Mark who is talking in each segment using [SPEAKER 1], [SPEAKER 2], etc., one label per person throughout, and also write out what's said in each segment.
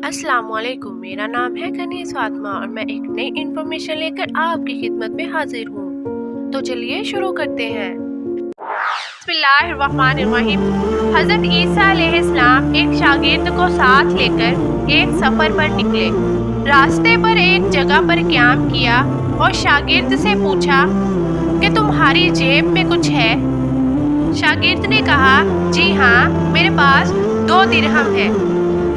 [SPEAKER 1] अस्सलाम वालेकुम। मेरा नाम है कनीज़ फातिमा और मैं एक नई इन्फॉर्मेशन लेकर आपकी खिदमत में हाजिर हूँ। तो चलिए शुरू करते हैं। बिस्मिल्लाहिर्रहमानिर्रहीम। हज़रत ईसा अलैहिस्सलाम एक शागिर्द को साथ लेकर एक सफ़र पर निकले। रास्ते पर एक जगह पर क़याम किया और शागिर्द से पूछा कि तुम्हारी जेब में कुछ है? शागिर्द ने कहा, जी हाँ, मेरे पास 2 दिरहम है।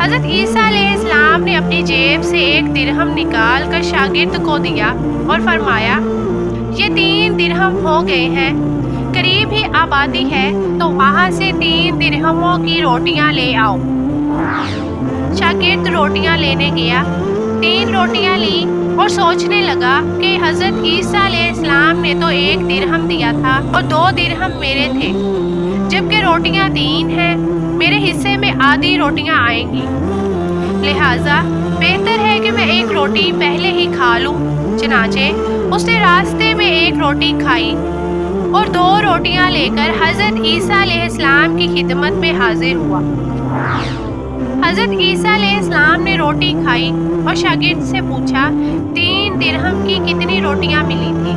[SPEAKER 1] हज़रत ईसा अलैहिस्सलाम ने अपनी जेब से 1 दिरहम निकाल कर शागिर्द को दिया और फरमाया, ये 3 दिरहम हो गए हैं, करीब ही आबादी है तो वहाँ से 3 दिरहमों की रोटियाँ ले आओ। शागिर्द रोटियाँ लेने गया, 3 रोटियाँ ली और सोचने लगा कि हज़रत ईसा अलैहिस्सलाम ने तो 1 दिरहम दिया था और 2 दिरहम मेरे थे, जबकि रोटियाँ 3 हैं, मेरे हिस्से में आधी रोटियां आएंगी, लिहाजा बेहतर है कि मैं 1 रोटी पहले ही खा लूं। चनाचे उसने रास्ते में 1 रोटी खाई और 2 रोटियां लेकर हज़रत ईसा अलैहिस्सलाम की खिदमत में हाजिर हुआ। हज़रत ईसा अलैहिस्सलाम ने रोटी खाई और शागिर्द से पूछा, 3 दिरहम की कितनी रोटियां मिली थी?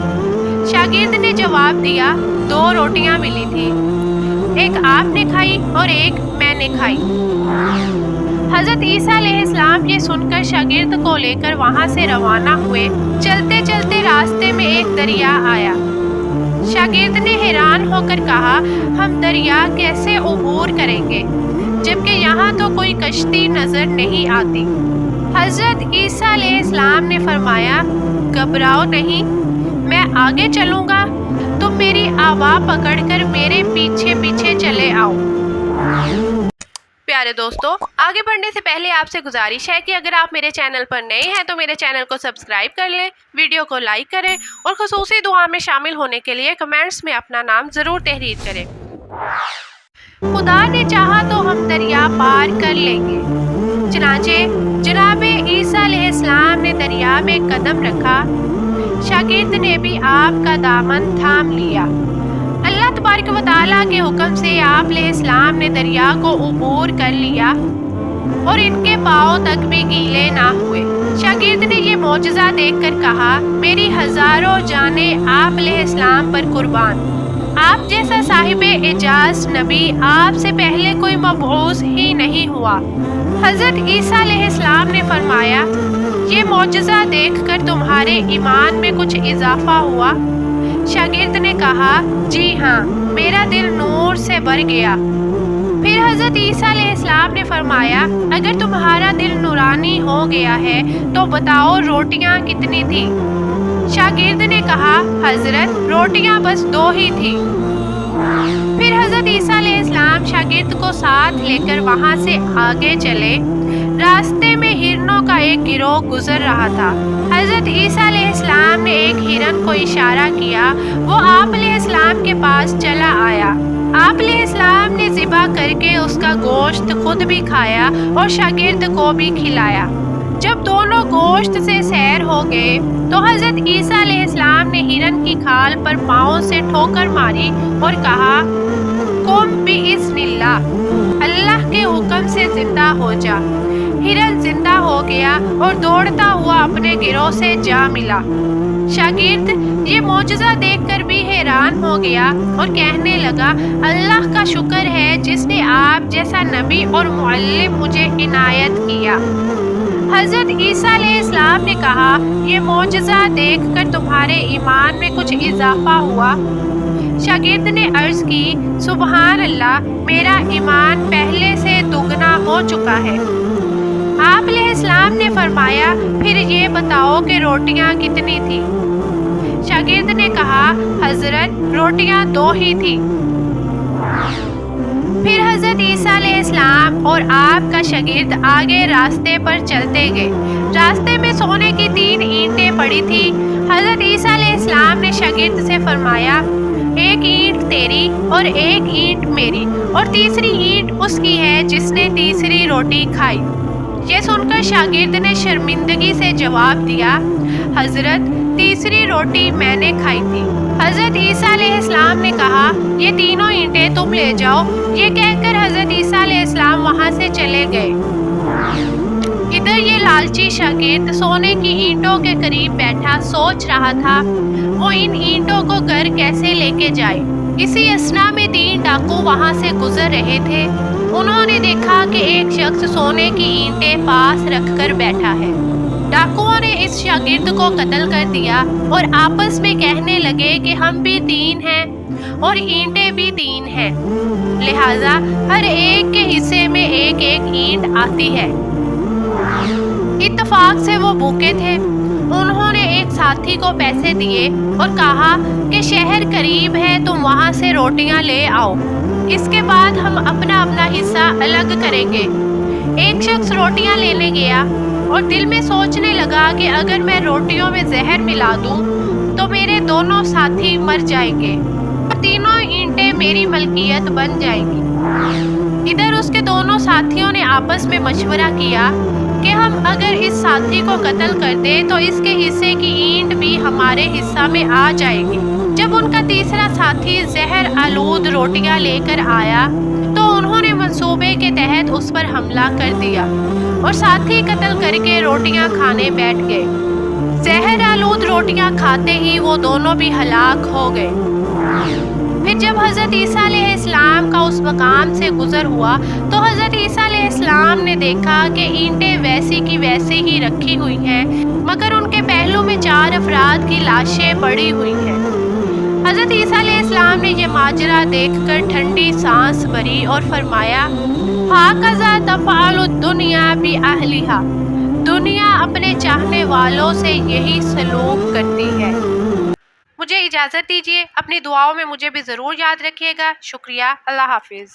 [SPEAKER 1] शागिर्द ने जवाब दिया, 2 रोटियां मिली थी, एक आपने खाई और एक मैंने खाई। हज़रत ईसा अलैहिस्सलाम ये सुनकर शागिर्द को लेकर वहाँ से रवाना हुए। चलते चलते रास्ते में एक दरिया आया। शागिर्द ने हैरान होकर कहा, हम दरिया कैसे अबूर करेंगे, जबकि यहाँ तो कोई कश्ती नजर नहीं आती। हज़रत ईसा अलैहिस्सलाम ने फरमाया, घबराओ नहीं, मैं आगे चलूँगा, तुम मेरी आवा पकड़कर मेरे पीछे पीछे चले आओ। प्यारे दोस्तों, आगे बढ़ने से पहले आपसे गुजारिश है कि अगर आप मेरे चैनल पर नए हैं तो मेरे चैनल को सब्सक्राइब कर लें, वीडियो को लाइक करें और खुसूसी दुआ में शामिल होने के लिए कमेंट्स में अपना नाम ज़रूर तहरीर करें। खुदा ने चाहा तो हम दरिया पार कर लेंगे। चनाचे जनाब ईसा अलैहिस्सलाम ने दरिया में कदम रखा। शागिर्द ने भी आपका दामन थाम लिया। अल्लाह तबारक व तआला के हुक्म से आप अलैहिस्सलाम ने दरिया को अबूर कर लिया और इनके पाँव तक भी गीले ना हुए। शागिर्द ने ये मौजज़ा देखकर कहा, मेरी हज़ारों जानें आप अलैहिस्सलाम पर कुर्बान। आप जैसा साहिब एजाज नबी आपसे पहले कोई मबऊस ही नहीं हुआ। हज़रत ईसा अलैहिस्सलाम ने फरमाया, ये मौजज़ा देखकर तुम्हारे ईमान में कुछ इजाफा हुआ? शागिर्द ने कहा, जी हाँ, मेरा दिल नूर से भर गया। फिर हज़रत ईसा अलैहिस्सलाम ने फरमाया, अगर तुम्हारा दिल नूरानी हो गया है तो बताओ रोटियां कितनी थी? शागिर्द ने कहा, हज़रत रोटियां बस 2 ही थी। फिर हज़रत ईसा अलैहिस्सलाम शागिर्द को साथ लेकर वहाँ से आगे चले। रास्ते में हिरनों का एक गिरोह गुजर रहा था। हज़रत ईसा अलैहिस्सलाम ने एक हिरन को इशारा किया, वो आप अलैहिस्सलाम के पास चला आया। आप अलैहिस्सलाम ने ज़िबा करके उसका गोश्त खुद भी खाया और शागिर्द को भी खिलाया। जब दोनों गोश्त से सैर हो गए तो हज़रत ईसा अलैहिस्सलाम ने हिरन की खाल पर पाँव से ठोकर मारी और कहा, कुम बिइज़्निल्लाह, अल्लाह के हुक्म से जिंदा हो जा। हिरन जिंदा हो गया और दौड़ता हुआ अपने गिरोह से जा मिला। शागिर्द ये मौजज़ा देखकर भी हैरान हो गया और कहने लगा, अल्लाह का शुक्र है जिसने आप जैसा नबी और मुअल्लिम मुझे इनायत किया। हज़रत ईसा अलैहिस्सलाम ने कहा, ये मौजज़ा देखकर तुम्हारे ईमान में कुछ इजाफा हुआ? शागिर्द ने अर्ज़ की, सुबहान अल्लाह, मेरा ईमान पहले से दुगना हो चुका है। आप अलैहिस्सलाम ने फरमाया, फिर ये बताओ कि रोटियां कितनी थी? शागिर्द ने कहा, हज़रत रोटियां 2 ही थी। फिर हज़रत ईसा अलैहिस्सलाम और आपका शागिर्द आगे रास्ते पर चलते गए। रास्ते में सोने की 3 ईंटें पड़ी थी। हज़रत ईसा अलैहिस्सलाम ने शागिर्द से फरमाया, 1 ईंट तेरी और 1 ईंट मेरी और तीसरी ईंट उसकी है जिसने तीसरी रोटी खाई। ये सुनकर शागिर्द ने शर्मिंदगी से जवाब दिया, हज़रत तीसरी रोटी मैंने खाई थी। हज़रत ईसा अलैहिस्सलाम ने कहा, ये तीनों ईंटें तुम ले जाओ। ये कहकर हज़रत ईसा अलैहिस्सलाम वहाँ से चले गए। इधर लालची शागिर्द सोने की ईंटों के करीब बैठा सोच रहा था वो इन ईंटों को घर कैसे लेके जाए। इसी असना में 3 डाकू वहां से गुजर रहे थे। उन्होंने देखा कि एक शख्स सोने की ईंटें पास रखकर बैठा है। डाकुओं ने इस शागिर्द को कत्ल कर दिया और आपस में कहने लगे कि हम भी 3 हैं और ईंटें भी 3 हैं, लिहाजा हर एक के हिस्से में एक एक ईंट आती है। इत्तेफाक से वो भूखे थे। उन्होंने एक साथी को पैसे दिए और कहा कि शहर करीब है, तुम वहां से रोटियां ले आओ, इसके बाद हम अपना अपना हिस्सा अलग करेंगे। एक शख्स रोटियां लेने गया और दिल में सोचने लगा कि अगर मैं रोटियों में जहर मिला दूं तो मेरे दोनों साथी मर जाएंगे और तीनों ईंटें मेरी मलकियत बन जाएंगी। इधर उसके दोनों साथियों ने आपस में मशवरा किया कि हम अगर इस साथी को कत्ल कर दें तो इसके हिस्से की ईंट भी हमारे हिस्सा में आ जाएगी। जब उनका तीसरा साथी जहर आलूद रोटियां लेकर आया तो उन्होंने मंसूबे के तहत उस पर हमला कर दिया और साथी कत्ल करके रोटियां खाने बैठ गए। जहर आलूद रोटियां खाते ही वो दोनों भी हलाक हो गए। फिर जब हज़रत ईसा अलैहिस्सलाम का उस मकाम से गुजर हुआ तो हज़रत ईसा अलैहिस्सलाम ने देखा कि ईंटें वैसी की वैसी ही रखी हुई हैं, मगर उनके पहलू में 4 अफराद की लाशें पड़ी हुई हैं। हज़रत ईसा अलैहिस्सलाम ने ये माजरा देखकर ठंडी सांस भरी और फरमाया, हाकज़ा तफ़अलुद दुनिया बि अहलिहा, दुनिया अपने चाहने वालों से यही सलूक करती है। मुझे इजाज़त दीजिए, अपनी दुआओं में मुझे भी ज़रूर याद रखिएगा। शुक्रिया, अल्लाह हाफिज़।